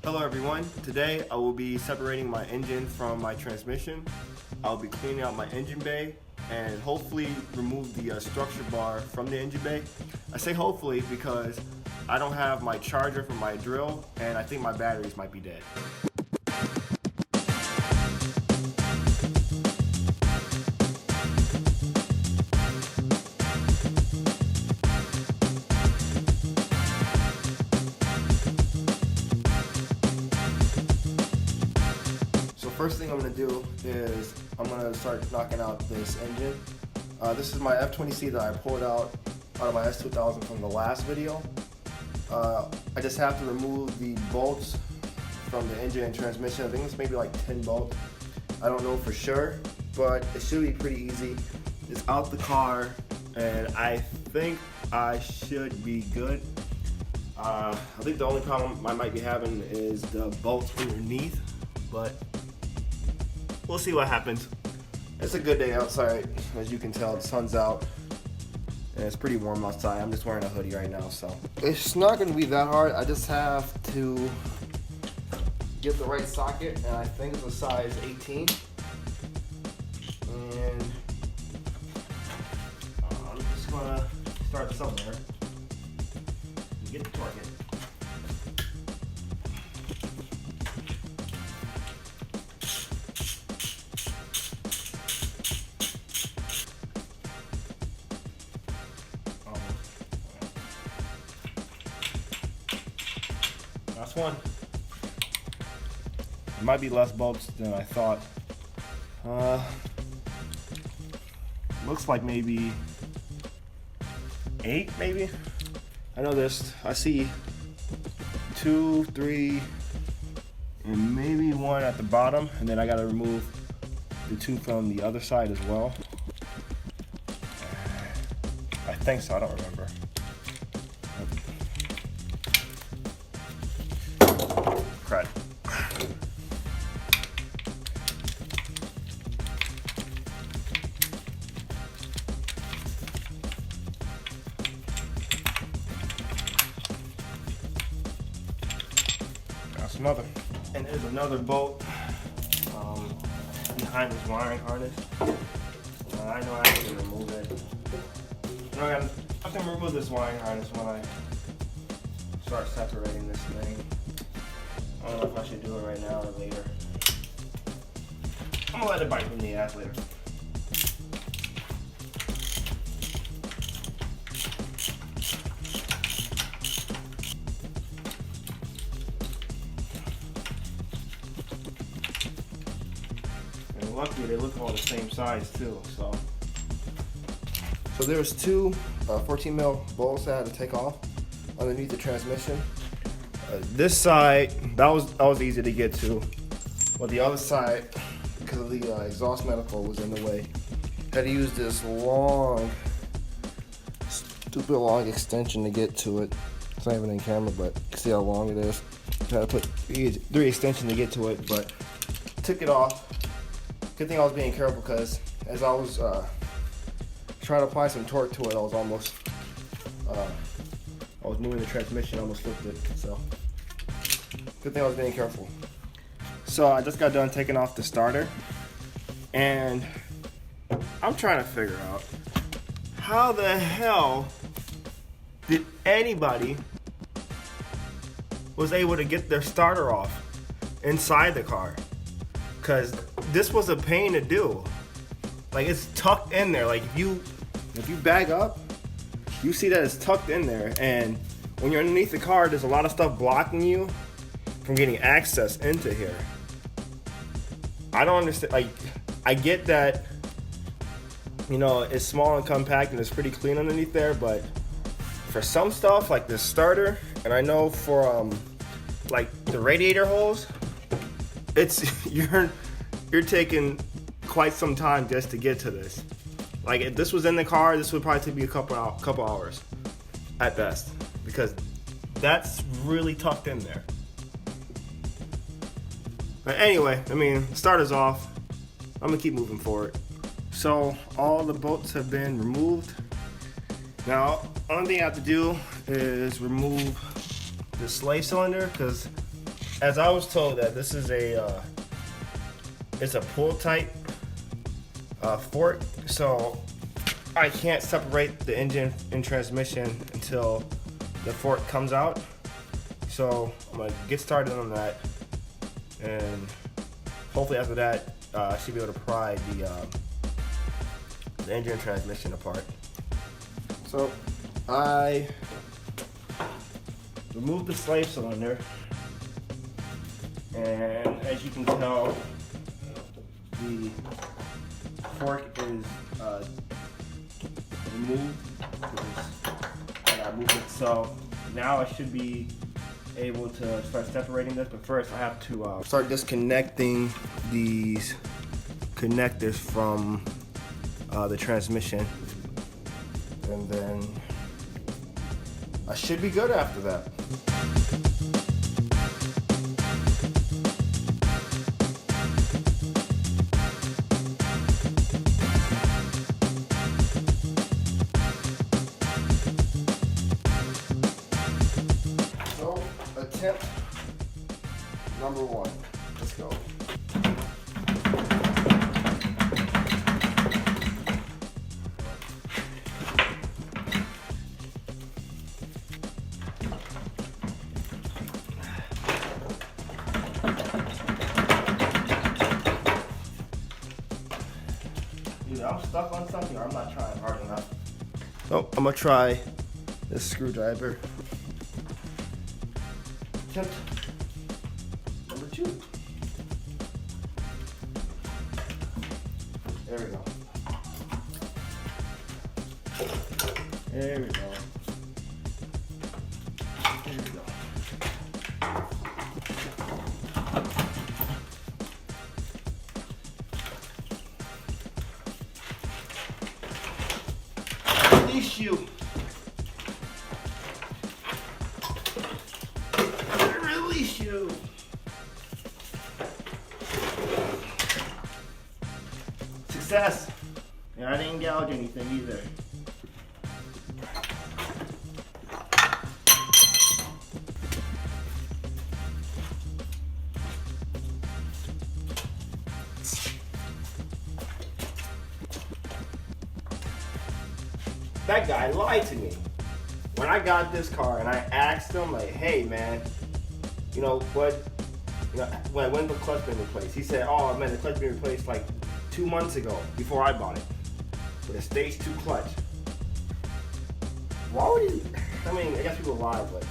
Hello everyone, today I will be separating my engine from my transmission. I'll be cleaning out my engine bay and hopefully remove the structure bar from the engine bay. I say hopefully because I don't have my charger for my drill and I think my batteries might be dead. First thing I'm going to do is I'm going to start knocking out this engine. This is my F20C that I pulled out of my S2000 from the last video. I just have to remove the bolts from the engine and transmission. I think it's maybe like 10 bolts. I don't know for sure, but it should be pretty easy. It's out the car and I think I should be good. I think the only problem I might be having is the bolts underneath, but we'll see what happens. It's a good day outside. As you can tell, the sun's out and it's pretty warm outside. I'm just wearing a hoodie right now, so it's not going to be that hard. I just have to get the right socket, and I think it's a size 18. And I'm just going to start somewhere and get the torque in. Last one. There might be less bolts than I thought. Looks like maybe 8, maybe. I know this. I see 2, 3, and maybe 1 at the bottom, and then I gotta remove the 2 from the other side as well. I think so. I don't remember. Crud. That's another. And there's another bolt behind this wiring harness. I know I can remove it. I can remove this wiring harness when I start separating this thing. I don't know if I should do it right now or later. I'm gonna let it bite me in the ass later. And luckily they look all the same size too, so there's 2 14 mil bolts that I had to take off underneath the transmission. This side, that was easy to get to, but the other side, because of the exhaust manifold was in the way, had to use this long, stupid long extension to get to it. It's not even in camera, but you can see how long it is. I had to put 3 extensions to get to it, but took it off. Good thing I was being careful, because as I was trying to apply some torque to it, I was almost moving the transmission, almost flipped it, so good thing I was being careful. So I just got done taking off the starter, and I'm trying to figure out how the hell did anybody was able to get their starter off inside the car, because this was a pain to do. Like, it's tucked in there. Like, if you bag up, you see that it's tucked in there, and when you're underneath the car, there's a lot of stuff blocking you from getting access into here. I don't understand. Like, I get that, you know, it's small and compact and it's pretty clean underneath there, but for some stuff like this starter, and I know for like the radiator holes, it's you're taking quite some time just to get to this. Like, if this was in the car, this would probably take me a couple hours at best, because that's really tucked in there. But anyway, I mean, starter's off. I'm gonna keep moving forward. So all the bolts have been removed. Now, only thing I have to do is remove the slave cylinder, because as I was told that this is it's a pull type fork, so I can't separate the engine and transmission until the fork comes out. So I'm gonna get started on that, and hopefully after that I should be able to pry the engine and transmission apart. So I removed the slave cylinder, and as you can tell, the fork is removed, and I moved it. So now I should be able to start separating this, but first I have to start disconnecting these connectors from the transmission, and then I should be good after that. So, attempt number one. Let's go. Either I'm stuck on something or I'm not trying hard enough. So I'm gonna try this screwdriver. Attempt number two. There we go. There we go. There we go. Release you. Release you. Success. And I didn't gouge anything either. That guy lied to me. When I got this car and I asked him, like, hey man, you know what, when the clutch been replaced? He said, oh man, the clutch been replaced like 2 months ago before I bought it with a stage 2 clutch. Why would he? I mean, I guess people lie, but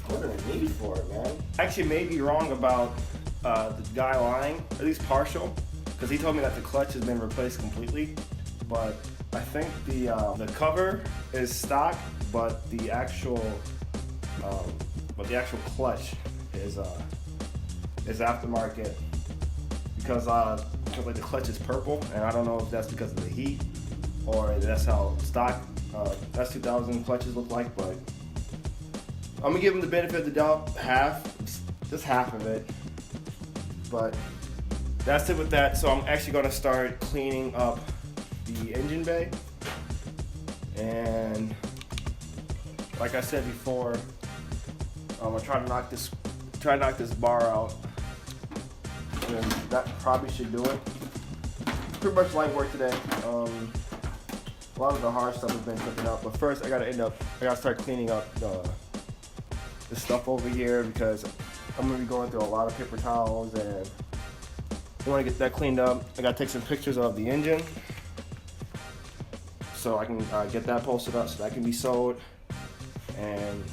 what wasn't a need for it, man. Actually, may be wrong about the guy lying, at least partial, because he told me that the clutch has been replaced completely, but I think the cover is stock, but the actual clutch is aftermarket, because like the clutch is purple, and I don't know if that's because of the heat or that's how stock S2000 clutches look like. But I'm gonna give him the benefit of the doubt, just half of it. But that's it with that. So I'm actually gonna start cleaning up the engine bay, and like I said before, I'm gonna try to knock this bar out, and that probably should do it. Pretty much light work today. A lot of the hard stuff has been cooking up, but first I gotta start cleaning up the stuff over here, because I'm gonna be going through a lot of paper towels, and I want to get that cleaned up. I gotta take some pictures of the engine, so I can get that posted up so that can be sold, and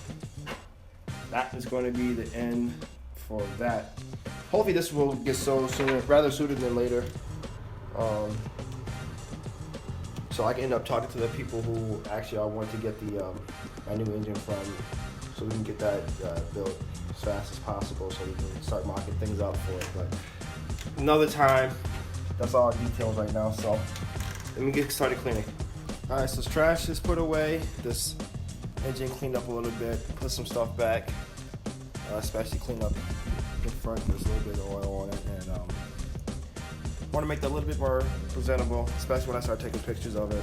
that is going to be the end for that. Hopefully this will get sold sooner, rather sooner than later, so I can end up talking to the people who actually I want to get the my new engine from, so we can get that built as fast as possible, so we can start mocking things up for it. But another time, that's all details right now, so let me get started cleaning. Alright, so trash is put away, this engine cleaned up a little bit, put some stuff back, especially clean up the front. There's a little bit of oil on it, and want to make that a little bit more presentable, especially when I start taking pictures of it.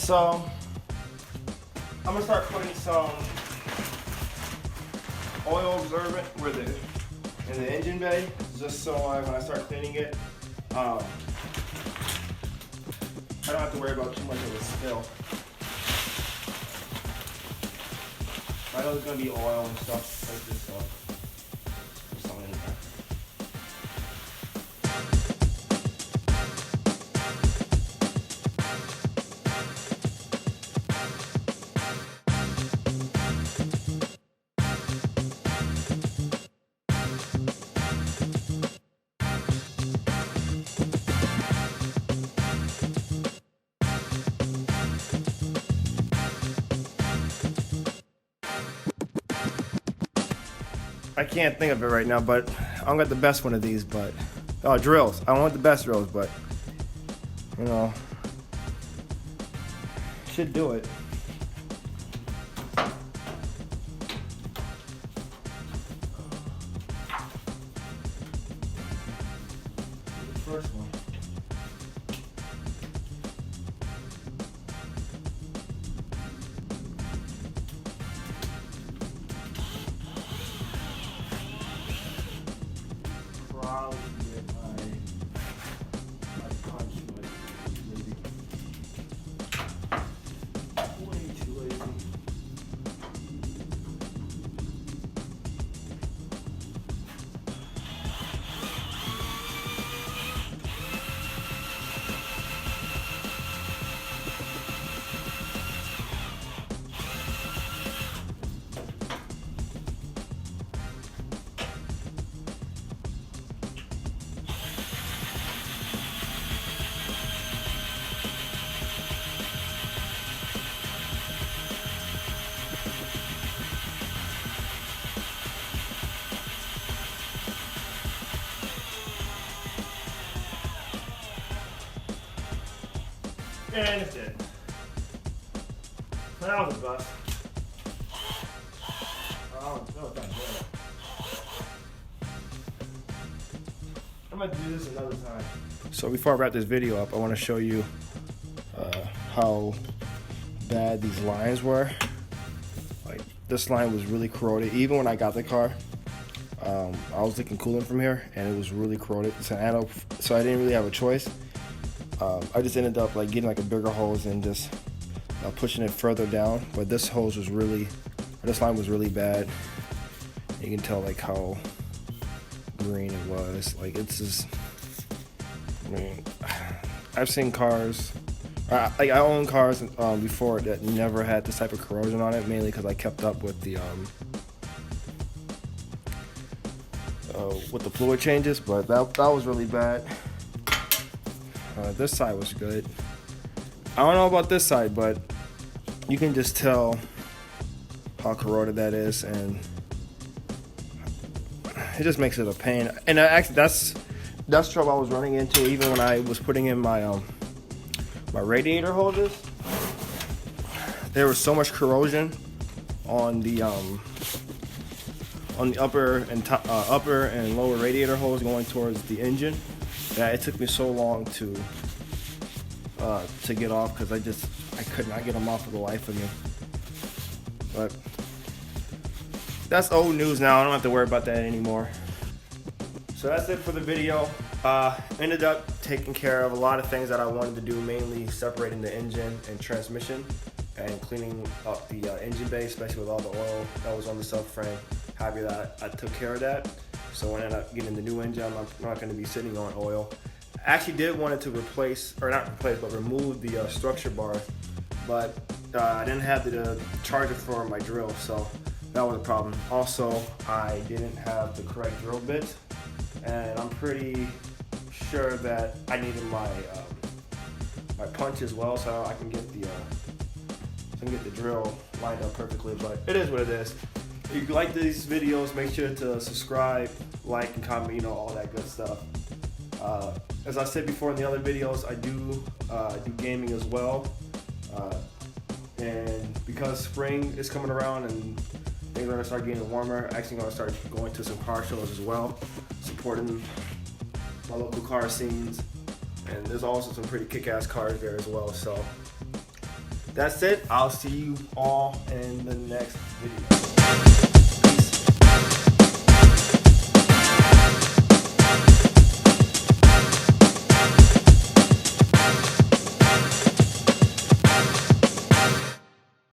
So I'm gonna start putting some oil absorbent in the engine bay, just so when I start cleaning it, I don't have to worry about too much of a spill. I know there's gonna be oil and stuff like this, so there's something in there. I can't think of it right now, but I don't got the best one of these, but drills. I don't want the best drills, but you know, should do it. The first one. Probably get my punch, but maybe way too lazy. And it's dead. That was a bust. Oh, no, it's not good. I'm gonna do this another time. So before I wrap this video up, I want to show you how bad these lines were. Like, this line was really corroded. Even when I got the car, I was leaking coolant from here, and it was really corroded. So I didn't really have a choice. I just ended up like getting like a bigger hose and just pushing it further down. But this line was really bad. You can tell like how green it was. Like, it's just, I mean, I've seen cars, like I own cars before that never had this type of corrosion on it, mainly because I kept up with the fluid changes. But that was really bad. This side was good. I don't know about this side, but you can just tell how corroded that is, and it just makes it a pain. And actually, that's trouble I was running into even when I was putting in my my radiator hoses. There was so much corrosion on the upper and lower radiator hose going towards the engine that it took me so long to get off, because I could not get them off for the life of me. But that's old news now. I don't have to worry about that anymore. So that's it for the video. Ended up taking care of a lot of things that I wanted to do, mainly separating the engine and transmission and cleaning up the engine bay, especially with all the oil that was on the subframe. Happy that I took care of that. So when I end up getting the new engine, I'm not going to be sitting on oil. I actually did want it to remove the structure bar, but I didn't have the charger for my drill, so that was a problem. Also, I didn't have the correct drill bit, and I'm pretty sure that I needed my my punch as well, so I can get the drill lined up perfectly. But it is what it is. If you like these videos, make sure to subscribe, like, and comment, all that good stuff. As I said before in the other videos, I do gaming as well. And because spring is coming around and things are going to start getting warmer, I'm actually going to start going to some car shows as well, supporting my local car scenes. And there's also some pretty kick-ass cars there as well. So That's it. I'll see you all in the next video.